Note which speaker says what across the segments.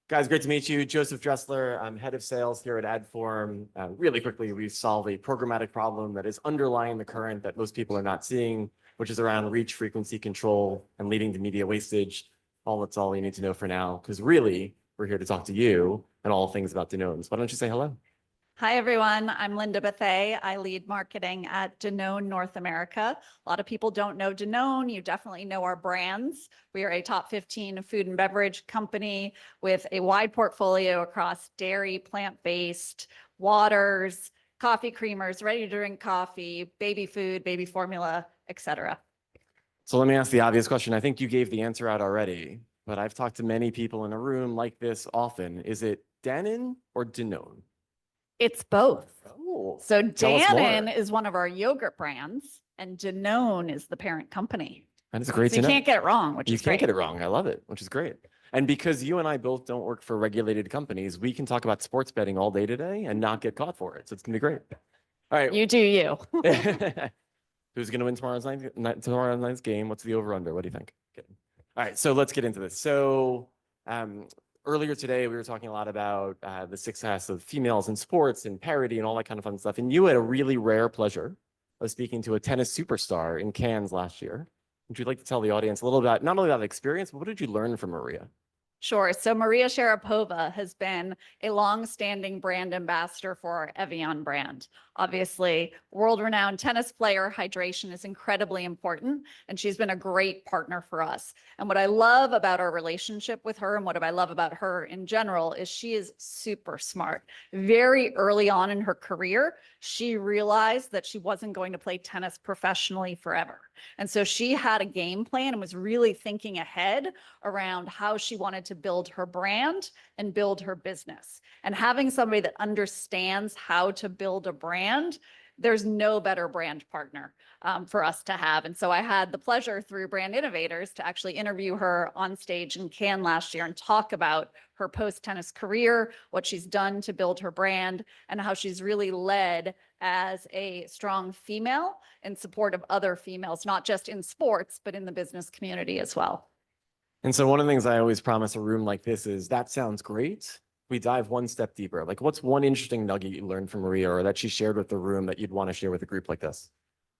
Speaker 1: Guys, great to meet you. Joseph Dressler. I'm head of sales here at Adform. Really quickly, we solve a programmatic problem that is underlying the current that most people are not seeing, which is around reach frequency control and leading to media wastage. That's all you need to know for now, because really, we're here to talk to you and all things about Danone. So why don't you say hello?
Speaker 2: Hi, everyone. I'm Linda Bethea. I lead marketing at Danone North America. A lot of people don't know Danone. You definitely know our brands. We are a top 15 food and beverage company with a wide portfolio across dairy, plant-based, waters, coffee creamers, ready-to-drink coffee, baby food, baby formula, etc.
Speaker 1: So let me ask the obvious question. I think you gave the answer out already, but I've talked to many people in a room like this often. Is it Danone or Danone?
Speaker 2: It's both.
Speaker 1: Oh,
Speaker 2: So
Speaker 1: tell us more.
Speaker 2: Danone is one of our yogurt brands, and Danone is the parent company.
Speaker 1: That is great
Speaker 2: So
Speaker 1: to know.
Speaker 2: you can't get it wrong, which is great.
Speaker 1: You can't get it wrong. I love it, which is great. And because you and I both don't work for regulated companies, we can talk about sports betting all day today and not get caught for it. So it's gonna be great. All right.
Speaker 2: You do you.
Speaker 1: Who's gonna win tomorrow night's game? What's the over/under? What do you think? Okay. All right, so let's get into this. So earlier today, we were talking a lot about the success of females in sports and parity and all that kind of fun stuff. And you had a really rare pleasure of speaking to a tennis superstar in Cannes last year. Would you like to tell the audience a little about, not only about the experience, but what did you learn from Maria?
Speaker 2: Sure. So Maria Sharapova has been a long-standing brand ambassador for our Evian brand. Obviously, world-renowned tennis player, hydration is incredibly important, and she's been a great partner for us. And what I love about our relationship with her and what I love about her in general is she is super smart. Very early on in her career, she realized that she wasn't going to play tennis professionally forever. And so she had a game plan and was really thinking ahead around how she wanted to build her brand and build her business. And having somebody that understands how to build a brand, there's no better brand partner for us to have. And so I had the pleasure through Brand Innovators to actually interview her on stage in Cannes last year and talk about her post-tennis career, what she's done to build her brand, and how she's really led as a strong female in support of other females, not just in sports, but in the business community as well.
Speaker 1: And so one of the things I always promise a room like this is, that sounds great. We dive one step deeper. Like, what's one interesting nugget you learned from Maria or that she shared with the room that you'd want to share with a group like this?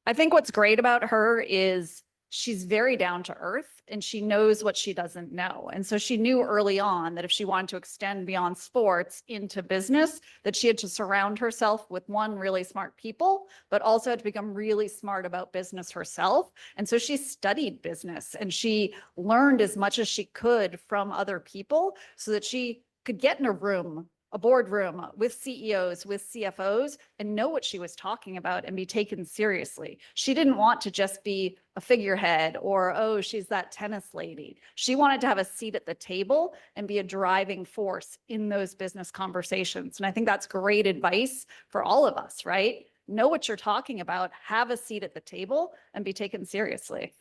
Speaker 2: I think what's great about her is she's very down to earth and she knows what she doesn't know. And so she knew early on that if she wanted to extend beyond sports into business, that she had to surround herself with one, really smart people, but also had to become really smart about business herself. And so she studied business and she learned as much as she could from other people so that she could get in a boardroom with CEOs, with CFOs, and know what she was talking about and be taken seriously. She didn't want to just be a figurehead or, oh, she's that tennis lady. She wanted to have a seat at the table and be a driving force in those business conversations. And I think that's great advice for all of us, right? Know what you're talking about, have a seat at the table, and be taken seriously.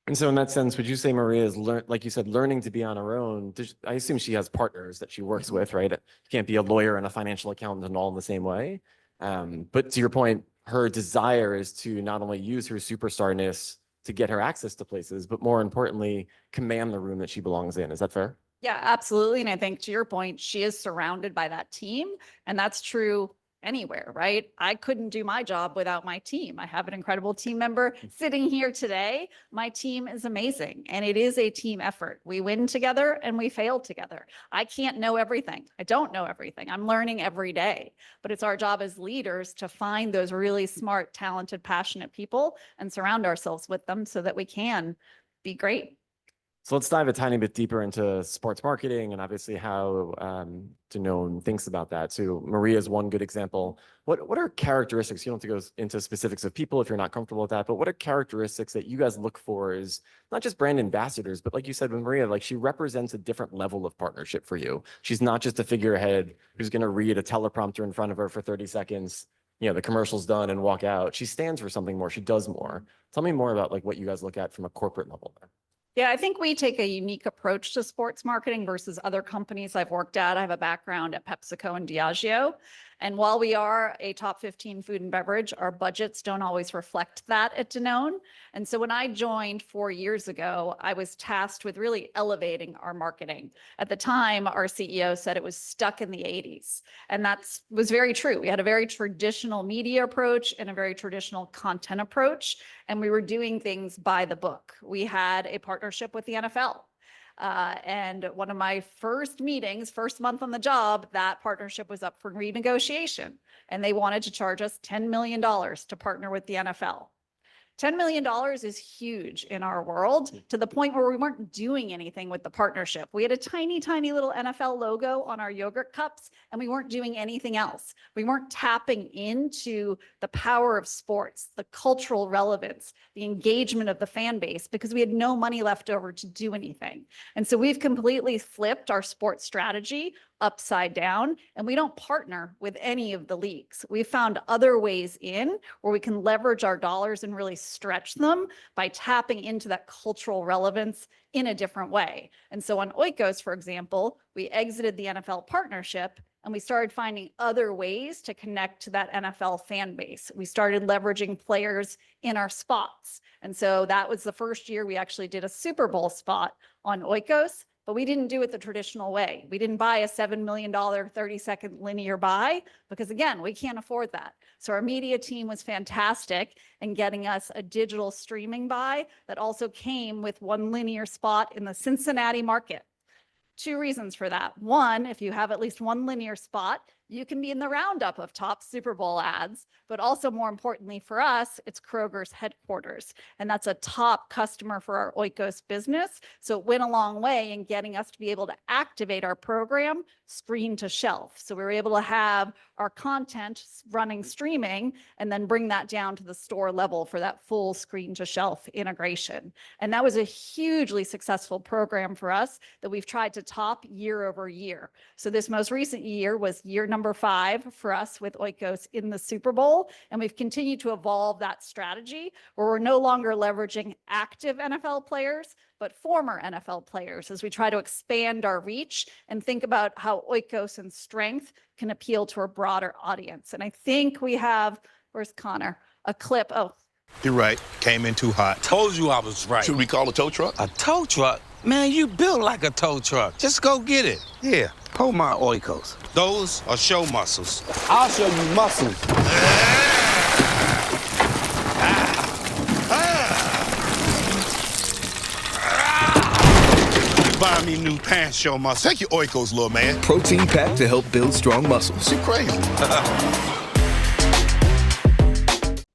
Speaker 1: And so in that sense, would you say Maria is, like you said, learning to be on her own? I assume she has partners that she works with, right? You can't be a lawyer and a financial accountant all in the same way. But to your point, her desire is to not only use her superstarness to get her access to places, but more importantly, command the room that she belongs in. Is that fair?
Speaker 2: Yeah, absolutely. And I think to your point, she is surrounded by that team. And that's true anywhere, right? I couldn't do my job without my team. I have an incredible team member sitting here today. My team is amazing and it is a team effort. We win together and we fail together. I can't know everything. I don't know everything. I'm learning every day, but it's our job as leaders to find those really smart, talented, passionate people and surround ourselves with them so that we can be great.
Speaker 1: So let's dive a tiny bit deeper into sports marketing and obviously how Danone thinks about that. So Maria is one good example. What are characteristics? You don't have to go into specifics of people if you're not comfortable with that, but what are characteristics that you guys look for as not just brand ambassadors, but like you said with Maria, like she represents a different level of partnership for you. She's not just a figurehead who's going to read a teleprompter in front of her for 30 seconds. The commercial's done and walk out. She stands for something more. She does more. Tell me more about like what you guys look at from a corporate level there.
Speaker 2: Yeah, I think we take a unique approach to sports marketing versus other companies I've worked at. I have a background at PepsiCo and Diageo. And while we are a top 15 food and beverage, our budgets don't always reflect that at Danone. And so when I joined 4 years ago, I was tasked with really elevating our marketing. At the time, our CEO said it was stuck in the 80s. And that was very true. We had a very traditional media approach and a very traditional content approach. And we were doing things by the book. We had a partnership with the NFL. And one of my first meetings, first month on the job, that partnership was up for renegotiation. And they wanted to charge us $10 million to partner with the NFL. $10 million is huge in our world, to the point where we weren't doing anything with the partnership. We had a tiny, tiny little NFL logo on our yogurt cups, and we weren't doing anything else. We weren't tapping into the power of sports, the cultural relevance, the engagement of the fan base, because we had no money left over to do anything. And so we've completely flipped our sports strategy upside down, and we don't partner with any of the leagues. We found other ways in where we can leverage our dollars and really stretch them by tapping into that cultural relevance in a different way. And so on Oikos, for example, we exited the NFL partnership and we started finding other ways to connect to that NFL fan base. We started leveraging players in our spots. And so that was the first year we actually did a Super Bowl spot on Oikos. But we didn't do it the traditional way. We didn't buy a $7 million 30-second linear buy because, again, we can't afford that. So our media team was fantastic in getting us a digital streaming buy that also came with one linear spot in the Cincinnati market. Two reasons for that. One, if you have at least one linear spot, you can be in the roundup of top Super Bowl ads, but also more importantly for us, it's Kroger's headquarters. And that's a top customer for our Oikos business. So it went a long way in getting us to be able to activate our program screen to shelf. So we were able to have our content running streaming and then bring that down to the store level for that full screen to shelf integration. And that was a hugely successful program for us that we've tried to top year over year. So this most recent year was year number 5 for us with Oikos in the Super Bowl. And we've continued to evolve that strategy where we're no longer leveraging active NFL players, but former NFL players as we try to expand our reach and think about how Oikos and strength can appeal to a broader audience. And I think we have, where's Connor? A clip. Oh,
Speaker 3: you're right. Came in too hot.
Speaker 4: Told you I was right.
Speaker 3: Should we call a tow truck?
Speaker 4: A tow truck? Man, you built like a tow truck. Just go get it.
Speaker 3: Yeah, pull my Oikos.
Speaker 4: Those are show muscles.
Speaker 5: I'll show you muscles.
Speaker 3: Buy me new pants, show muscles. Take your Oikos, little man.
Speaker 6: Protein packed to help build strong muscles.
Speaker 3: You crazy.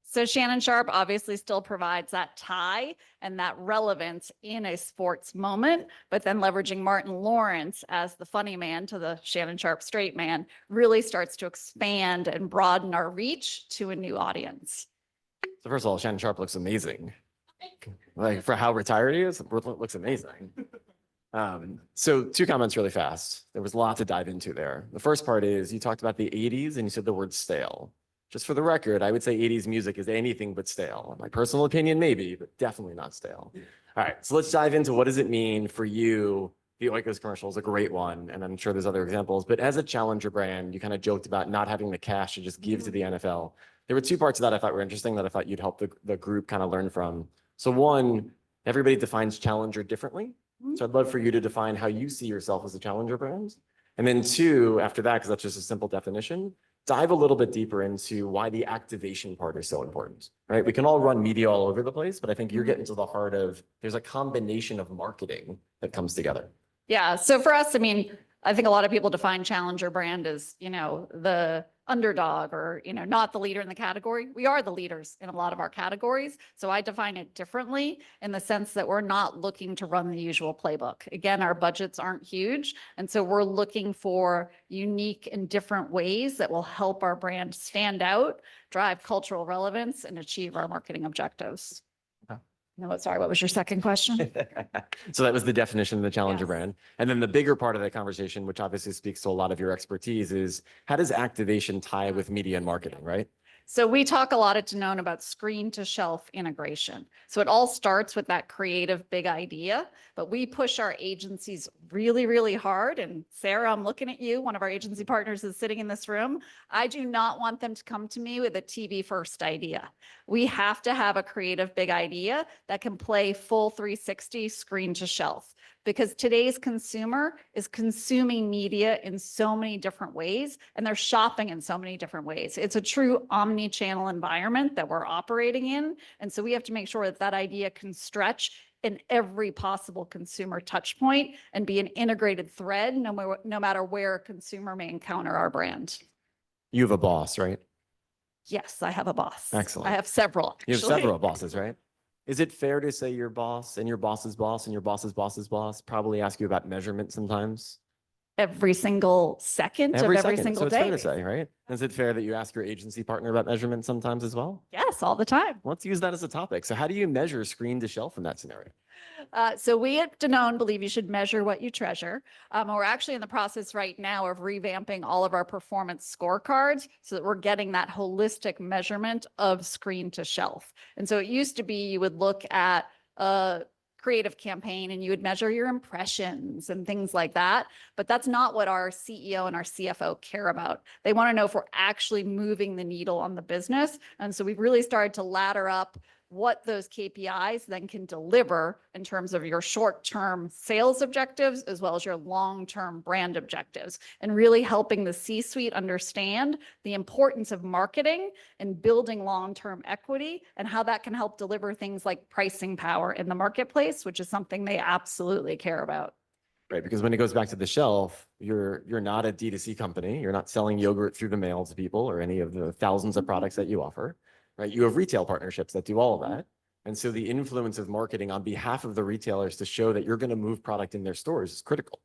Speaker 2: So Shannon Sharpe obviously still provides that tie and that relevance in a sports moment, but then leveraging Martin Lawrence as the funny man to the Shannon Sharpe straight man really starts to expand and broaden our reach to a new audience.
Speaker 1: So first of all, Shannon Sharpe looks amazing. Like for how retired he is, looks amazing. So 2 comments really fast. There was a lot to dive into there. The first part is you talked about the 80s and you said the word stale. Just for the record, I would say 80s music is anything but stale. My personal opinion, maybe, but definitely not stale. All right, so let's dive into what does it mean for you. The Oikos commercial is a great one, and I'm sure there's other examples, but as a challenger brand, you kind of joked about not having the cash to just give to the NFL. There were 2 parts of that I thought were interesting that I thought you'd help the group kind of learn from. So one, everybody defines challenger differently. So I'd love for you to define how you see yourself as a challenger brand. And then 2, after that, because that's just a simple definition, dive a little bit deeper into why the activation part is so important, right? We can all run media all over the place, but I think you're getting to the heart of, there's a combination of marketing that comes together.
Speaker 2: Yeah. So for us, I mean, I think a lot of people define challenger brand as, the underdog or, not the leader in the category. We are the leaders in a lot of our categories. So I define it differently in the sense that we're not looking to run the usual playbook. Again, our budgets aren't huge. And so we're looking for unique and different ways that will help our brand stand out, drive cultural relevance, and achieve our marketing objectives. No, sorry, what was your second question?
Speaker 1: So that was the definition of the challenger
Speaker 2: Yes.
Speaker 1: brand. And then the bigger part of that conversation, which obviously speaks to a lot of your expertise, is how does activation tie with media and marketing, right?
Speaker 2: So we talk a lot at Danone about screen to shelf integration. So it all starts with that creative big idea, but we push our agencies really, really hard. And Sarah, I'm looking at you. One of our agency partners is sitting in this room. I do not want them to come to me with a TV first idea. We have to have a creative big idea that can play full 360 screen to shelf, because today's consumer is consuming media in so many different ways, and they're shopping in so many different ways. It's a true omni-channel environment that we're operating in. And so we have to make sure that that idea can stretch in every possible consumer touch point and be an integrated thread, no matter where a consumer may encounter our brand.
Speaker 1: You have a boss, right?
Speaker 2: Yes, I have a boss.
Speaker 1: Excellent.
Speaker 2: I have several.
Speaker 1: You have
Speaker 2: actually.
Speaker 1: several bosses, right? Is it fair to say your boss and your boss's boss and your boss's boss's boss probably ask you about measurement sometimes?
Speaker 2: Every single second of every single
Speaker 1: So it's
Speaker 2: day.
Speaker 1: fair to say, right? Is it fair that you ask your agency partner about measurement sometimes as well?
Speaker 2: Yes, all the time.
Speaker 1: Let's use that as a topic. So how do you measure screen to shelf in that scenario?
Speaker 2: So we at Danone believe you should measure what you treasure. And we're actually in the process right now of revamping all of our performance scorecards so that we're getting that holistic measurement of screen to shelf. And so it used to be you would look at a creative campaign and you would measure your impressions and things like that. But that's not what our CEO and our CFO care about. They want to know if we're actually moving the needle on the business. And so we've really started to ladder up what those KPIs then can deliver in terms of your short-term sales objectives, as well as your long-term brand objectives, and really helping the C-suite understand the importance of marketing and building long-term equity and how that can help deliver things like pricing power in the marketplace, which is something they absolutely care about.
Speaker 1: Right, because when it goes back to the shelf, you're not a D2C company. You're not selling yogurt through the mail to people or any of the thousands of products that you offer. Right? You have retail partnerships that do all of that. And so the influence of marketing on behalf of the retailers to show that you're going to move product in their stores is critical,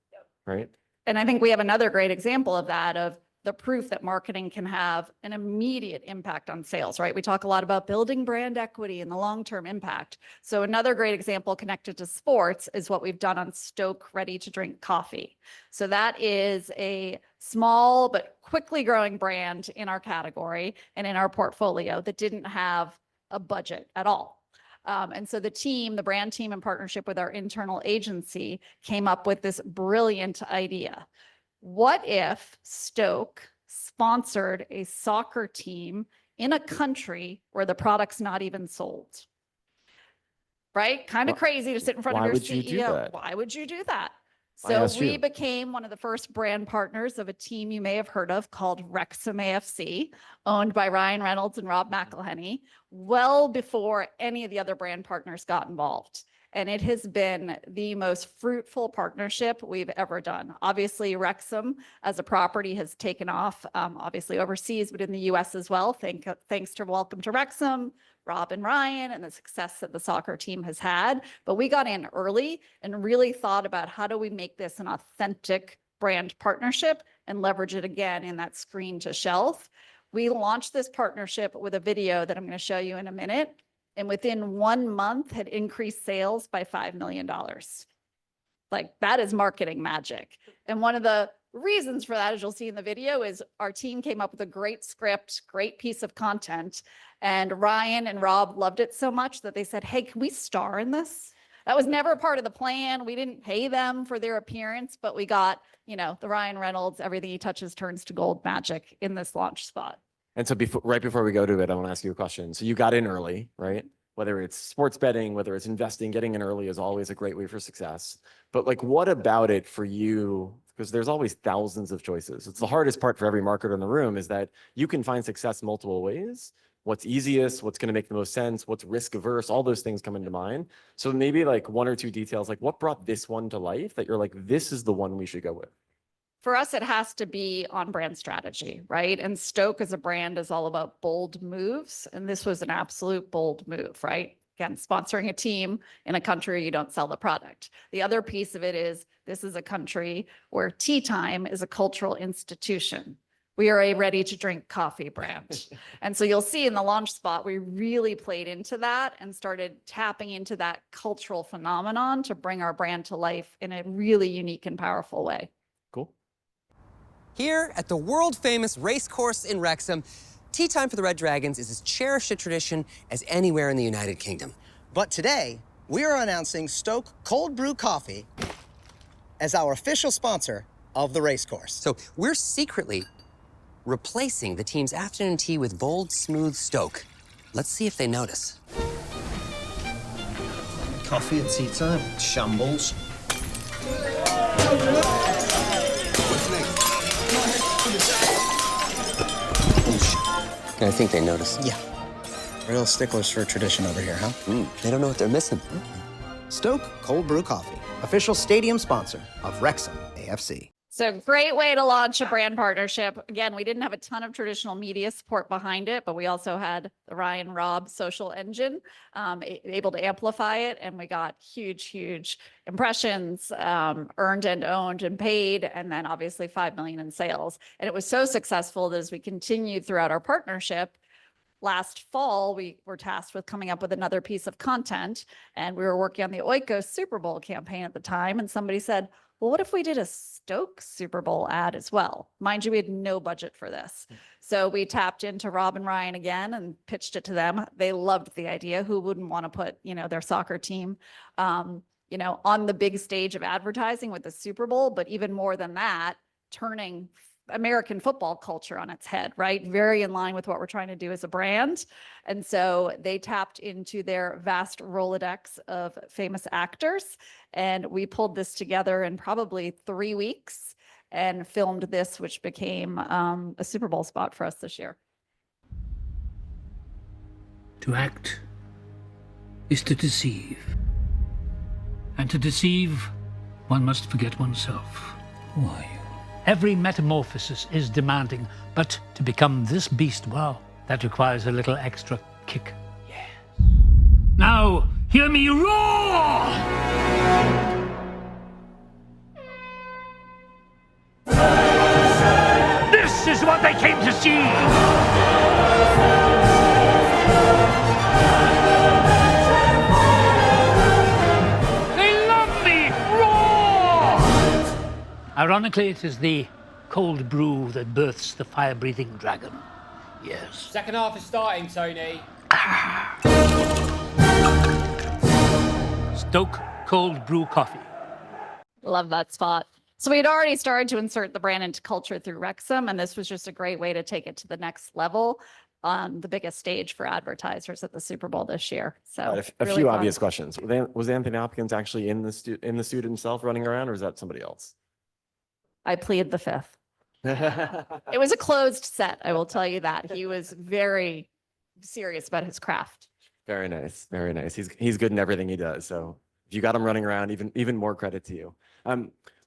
Speaker 1: right?
Speaker 2: And I think we have another great example of that, of the proof that marketing can have an immediate impact on sales, right? We talk a lot about building brand equity and the long-term impact. So another great example connected to sports is what we've done on Stoke ready to drink coffee. So that is a small but quickly growing brand in our category and in our portfolio that didn't have a budget at all. And so the brand team in partnership with our internal agency came up with this brilliant idea. What if Stoke sponsored a soccer team in a country where the product's not even sold? Right? Kind of crazy to sit in front of your CEO.
Speaker 1: Why would you do that?
Speaker 2: Why would you do that?
Speaker 1: I
Speaker 2: So
Speaker 1: asked
Speaker 2: we
Speaker 1: you.
Speaker 2: became one of the first brand partners of a team you may have heard of called Wrexham AFC, owned by Ryan Reynolds and Rob McElhenney, well before any of the other brand partners got involved. And it has been the most fruitful partnership we've ever done. Obviously, Wrexham as a property has taken off, obviously overseas, but in the US as well. Thanks to Welcome to Wrexham, Rob and Ryan, and the success that the soccer team has had. But we got in early and really thought about how do we make this an authentic brand partnership and leverage it again in that screen to shelf. We launched this partnership with a video that I'm going to show you in a minute, and within 1 month had increased sales by $5 million. Like, that is marketing magic. And one of the reasons for that, as you'll see in the video, is our team came up with a great script, great piece of content. And Ryan and Rob loved it so much that they said, hey, can we star in this? That was never part of the plan. We didn't pay them for their appearance, but we got, the Ryan Reynolds, everything he touches turns to gold magic in this launch spot.
Speaker 1: And so right before we go to it, I want to ask you a question. So you got in early, right? Whether it's sports betting, whether it's investing, getting in early is always a great way for success. But like, what about it for you? Because there's always thousands of choices. It's the hardest part for every marketer in the room, is that you can find success multiple ways. What's easiest, what's going to make the most sense, what's risk averse, all those things come into mind. So maybe like one or two details, like what brought this one to life that you're like, this is the one we should go with?
Speaker 2: For us, it has to be on brand strategy, right? And Stoke as a brand is all about bold moves. And this was an absolute bold move, right? Again, sponsoring a team in a country where you don't sell the product. The other piece of it is this is a country where tea time is a cultural institution. We are a ready to drink coffee brand. And so you'll see in the launch spot, we really played into that and started tapping into that cultural phenomenon to bring our brand to life in a really unique and powerful way.
Speaker 1: Cool.
Speaker 5: Here at the world-famous race course in Wrexham, Tea time for the Red Dragons is as cherished a tradition as anywhere in the United Kingdom.
Speaker 7: But today, we are announcing Stoke Cold Brew Coffee as our official sponsor of the racecourse.
Speaker 5: So we're secretly replacing the team's afternoon tea with bold, smooth Stoke. Let's see if they notice.
Speaker 8: Coffee at tea time? Shambles.
Speaker 5: I think they notice.
Speaker 7: Yeah. Real sticklers for tradition over here, huh?
Speaker 5: They don't know what they're missing.
Speaker 7: Stoke Cold Brew Coffee, official stadium sponsor of Wrexham AFC.
Speaker 2: So great way to launch a brand partnership. Again, we didn't have a ton of traditional media support behind it, but we also had the Ryan Robb social engine, able to amplify it. And we got huge impressions, earned and owned and paid, and then obviously 5 million in sales. And it was so successful that as we continued throughout our partnership, last fall, we were tasked with coming up with another piece of content, and we were working on the Oikos Super Bowl campaign at the time. And somebody said, well, what if we did a Stoke Super Bowl ad as well? Mind you, we had no budget for this. So we tapped into Rob and Ryan again and pitched it to them. They loved the idea. Who wouldn't want to put, their soccer team, on the big stage of advertising with the Super Bowl? But even more than that, turning American football culture on its head, right? Very in line with what we're trying to do as a brand. And so they tapped into their vast Rolodex of famous actors. And we pulled this together in probably 3 weeks and filmed this, which became a Super Bowl spot for us this year.
Speaker 9: To act is to deceive. And to deceive, one must forget oneself. Who are you? Every metamorphosis is demanding, but to become this beast, well, that requires a little extra kick. Yes. Now, hear me roar! This is what they came to see! Ironically, it is the cold brew that births the fire-breathing dragon. Yes.
Speaker 10: Second half is starting, Tony.
Speaker 9: Stoke Cold Brew Coffee.
Speaker 2: Love that spot. So we had already started to insert the brand into culture through Wrexham, and this was just a great way to take it to the next level on the biggest stage for advertisers at the Super Bowl this year. So
Speaker 1: A
Speaker 2: really
Speaker 1: few
Speaker 2: fun.
Speaker 1: obvious questions. Was Anthony Hopkins actually in the suit himself running around, or is that somebody else?
Speaker 2: I plead the fifth. It was a closed set, I will tell you that. He was very serious about his craft.
Speaker 1: Very nice, very nice. He's good in everything he does. So if you got him running around, even more credit to you.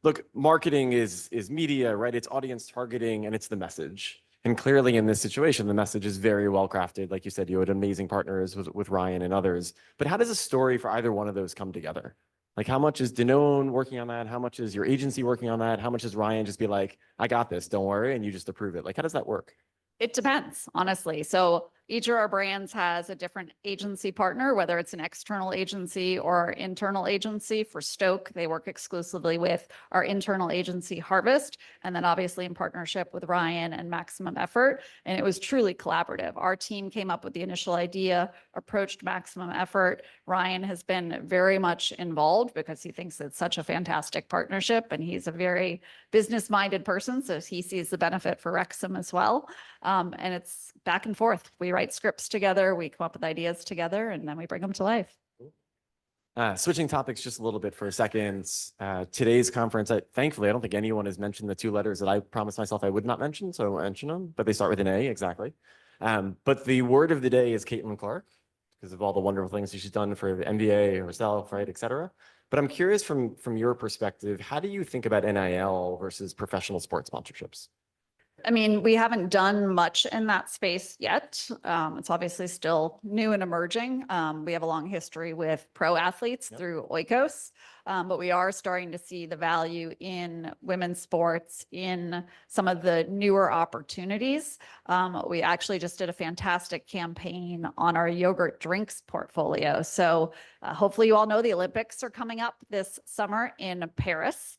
Speaker 1: Look, marketing is media, right? It's audience targeting and it's the message. And clearly in this situation, the message is very well crafted. Like you said, you had amazing partners with Ryan and others. But how does a story for either one of those come together? Like, how much is Danone working on that? How much is your agency working on that? How much is Ryan just be like, I got this, don't worry, and you just approve it? Like, how does that work?
Speaker 2: It depends, honestly. So each of our brands has a different agency partner, whether it's an external agency or internal agency. For Stoke, they work exclusively with our internal agency Harvest, and then obviously in partnership with Ryan and Maximum Effort. And it was truly collaborative. Our team came up with the initial idea, approached Maximum Effort. Ryan has been very much involved because he thinks it's such a fantastic partnership, and he's a very business-minded person, so he sees the benefit for Wrexham as well. And it's back and forth. We write scripts together, we come up with ideas together, and then we bring them to life.
Speaker 1: Switching topics just a little bit for a second. Today's conference, thankfully, I don't think anyone has mentioned the two letters that I promised myself I would not mention, so I won't mention them, but they start with an A, exactly. But the word of the day is Caitlin Clark, because of all the wonderful things she's done for the NBA herself, right, et cetera. But I'm curious from your perspective, how do you think about NIL versus professional sports sponsorships?
Speaker 2: I mean, we haven't done much in that space yet. It's obviously still new and emerging. We have a long history with pro athletes through Oikos, but we are starting to see the value in women's sports, in some of the newer opportunities. We actually just did a fantastic campaign on our yogurt drinks portfolio. So hopefully you all know the Olympics are coming up this summer in Paris.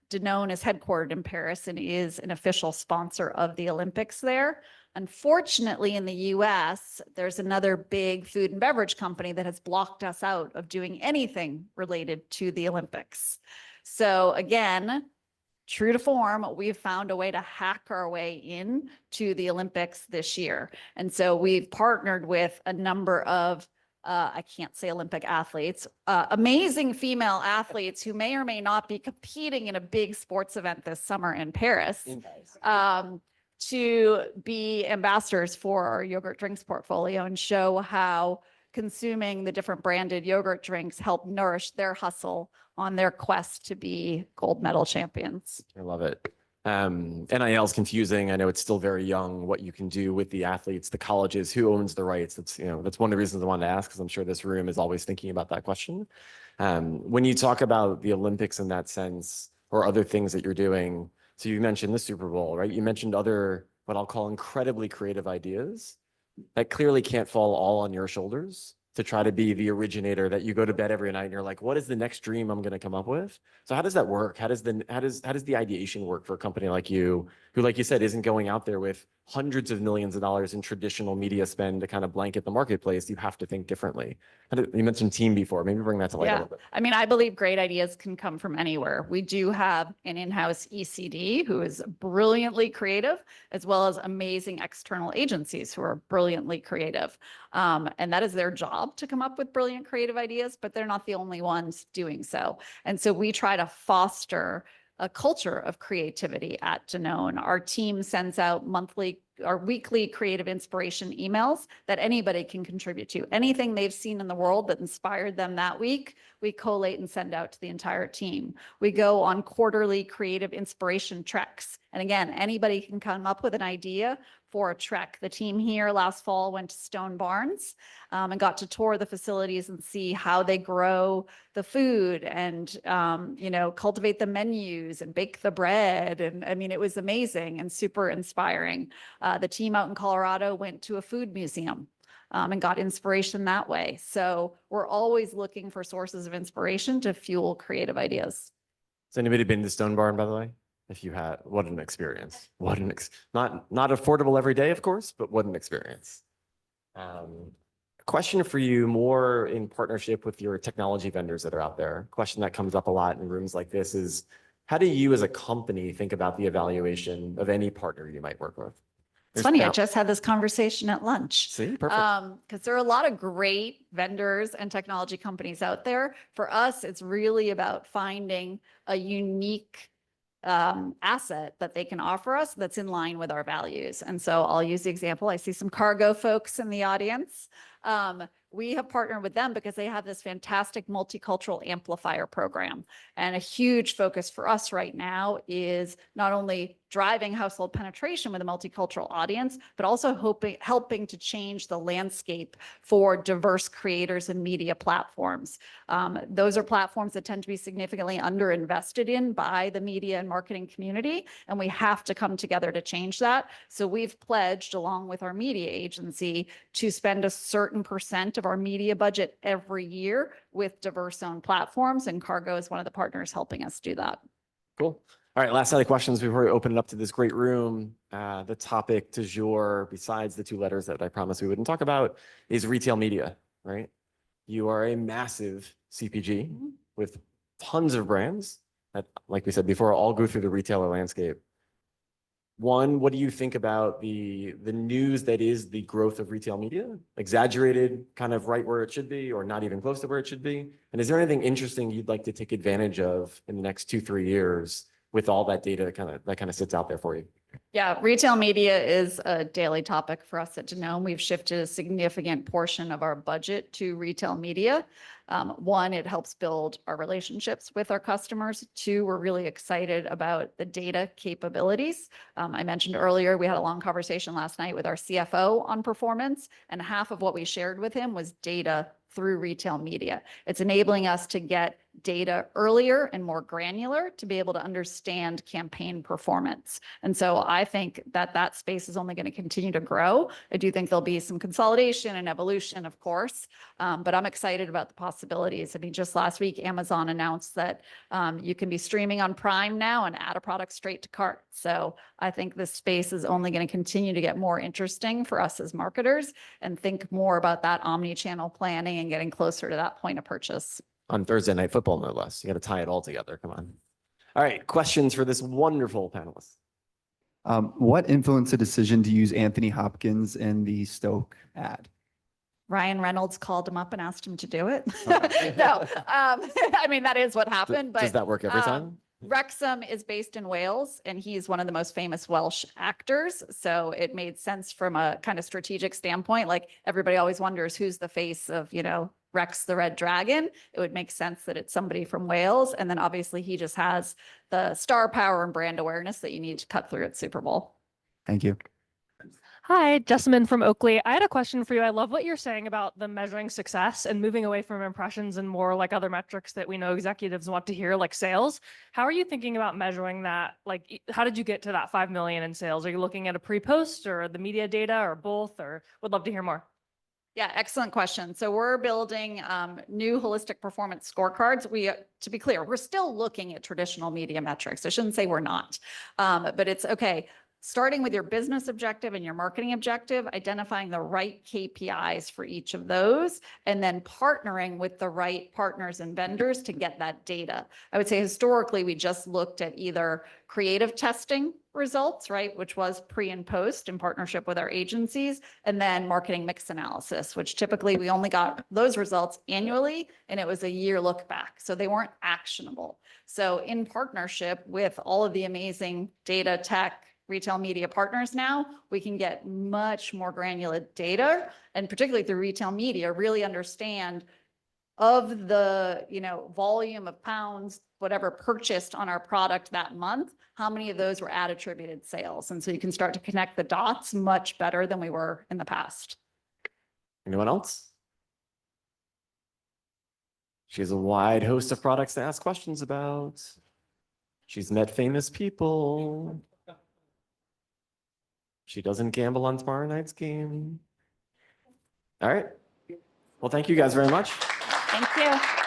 Speaker 2: Danone is headquartered in Paris and is an official sponsor of the Olympics there. Unfortunately, in the US, there's another big food and beverage company that has blocked us out of doing anything related to the Olympics. So again, true to form, we've found a way to hack our way in to the Olympics this year. And so we've partnered with a number of I can't say Olympic athletes, amazing female athletes who may or may not be competing in a big sports event this summer in Paris, to be ambassadors for our yogurt drinks portfolio and show how consuming the different branded yogurt drinks help nourish their hustle on their quest to be gold medal champions.
Speaker 1: I love it. NIL is confusing. I know it's still very young, what you can do with the athletes, the colleges, who owns the rights. That's, that's one of the reasons I wanted to ask, because I'm sure this room is always thinking about that question. When you talk about the Olympics in that sense, or other things that you're doing, so you mentioned the Super Bowl, right? You mentioned other, what I'll call incredibly creative ideas that clearly can't fall all on your shoulders to try to be the originator that you go to bed every night and you're like, what is the next dream I'm going to come up with? So how does that work? How does the ideation work for a company like you, who, like you said, isn't going out there with hundreds of millions of dollars in traditional media spend to kind of blanket the marketplace? You have to think differently. You mentioned team before. Maybe bring that to life a little bit.
Speaker 2: I mean, I believe great ideas can come from anywhere. We do have an in-house ECD who is brilliantly creative, as well as amazing external agencies who are brilliantly creative. And that is their job to come up with brilliant creative ideas, but they're not the only ones doing so. And so we try to foster a culture of creativity at Danone. Our team sends out monthly or weekly creative inspiration emails that anybody can contribute to. Anything they've seen in the world that inspired them that week, we collate and send out to the entire team. We go on quarterly creative inspiration treks. And again, anybody can come up with an idea for a trek. The team here last fall went to Stone Barns and got to tour the facilities and see how they grow the food and, cultivate the menus and bake the bread. And I mean, it was amazing and super inspiring. The team out in Colorado went to a food museum and got inspiration that way. So we're always looking for sources of inspiration to fuel creative ideas.
Speaker 1: Has anybody been to Stone Barn, by the way? If you had, what an experience. Not affordable every day, of course, but what an experience. Question for you, more in partnership with your technology vendors that are out there. Question that comes up a lot in rooms like this is, how do you as a company think about the evaluation of any partner you might work with?
Speaker 2: It's funny, I just had this conversation at lunch.
Speaker 1: See, perfect.
Speaker 2: Because there are a lot of great vendors and technology companies out there. For us, it's really about finding a unique asset that they can offer us that's in line with our values. And so I'll use the example. I see some cargo folks in the audience. We have partnered with them because they have this fantastic multicultural amplifier program. And a huge focus for us right now is not only driving household penetration with a multicultural audience, but also helping to change the landscape for diverse creators and media platforms. Those are platforms that tend to be significantly underinvested in by the media and marketing community, and we have to come together to change that. So we've pledged, along with our media agency, to spend a certain percent of our media budget every year with diverse-owned platforms, and Cargo is one of the partners helping us do that.
Speaker 1: Cool. All right, last set of questions before we open it up to this great room. The topic du jour, besides the two letters that I promised we wouldn't talk about, is retail media, right? You are a massive CPG with tons of brands that, like we said before, all go through the retailer landscape. One, what do you think about the news that is the growth of retail media? Exaggerated, kind of right where it should be, or not even close to where it should be? And is there anything interesting you'd like to take advantage of in the next 2-3 years with all that data that kind of sits out there for you?
Speaker 2: Yeah, retail media is a daily topic for us at Danone. We've shifted a significant portion of our budget to retail media. One, it helps build our relationships with our customers. Two, we're really excited about the data capabilities. I mentioned earlier, we had a long conversation last night with our CFO on performance, and half of what we shared with him was data through retail media. It's enabling us to get data earlier and more granular to be able to understand campaign performance. And so I think that that space is only going to continue to grow. I do think there'll be some consolidation and evolution, of course, but I'm excited about the possibilities. I mean, just last week, Amazon announced that you can be streaming on Prime now and add a product straight to cart. So I think this space is only going to continue to get more interesting for us as marketers and think more about that omni-channel planning and getting closer to that point of purchase.
Speaker 1: On Thursday Night Football, no less. You got to tie it all together. Come on. All right. Questions for this wonderful panelist.
Speaker 11: What influenced the decision to use Anthony Hopkins in the Stoke ad?
Speaker 2: Ryan Reynolds called him up and asked him to do it. No, I mean, that is what happened. But
Speaker 1: does that work every time?
Speaker 2: Wrexham is based in Wales, and he's one of the most famous Welsh actors. So it made sense from a kind of strategic standpoint. Like everybody always wonders who's the face of, you know, Rex the Red Dragon. It would make sense that it's somebody from Wales. And then obviously he just has the star power and brand awareness that you need to cut through at Super Bowl.
Speaker 11: Thank you.
Speaker 12: Hi, Jessamine from Oakley. I had a question for you. I love what you're saying about the measuring success and moving away from impressions and more like other metrics that we know executives want to hear, like sales. How are you thinking about measuring that? Like, how did you get to that 5 million in sales? Are you looking at a pre-post or the media data or both? Or would love to hear more.
Speaker 2: Yeah, excellent question. So we're building new holistic performance scorecards. To be clear, we're still looking at traditional media metrics. I shouldn't say we're not, but it's okay. Starting with your business objective and your marketing objective, identifying the right KPIs for each of those, and then partnering with the right partners and vendors to get that data. I would say historically, we just looked at either creative testing results, right, which was pre and post in partnership with our agencies, and then marketing mix analysis, which typically we only got those results annually, and it was a year look back. So they weren't actionable. So in partnership with all of the amazing data tech, retail media partners now, we can get much more granular data, and particularly through retail media, really understand of the, you know, volume of pounds, whatever purchased on our product that month, how many of those were ad attributed sales. And so you can start to connect the dots much better than we were in the past.
Speaker 1: Anyone else? She has a wide host of products to ask questions about. She's met famous people. She doesn't gamble on tomorrow night's game. All right. Well, thank you guys very much.
Speaker 2: Thank you.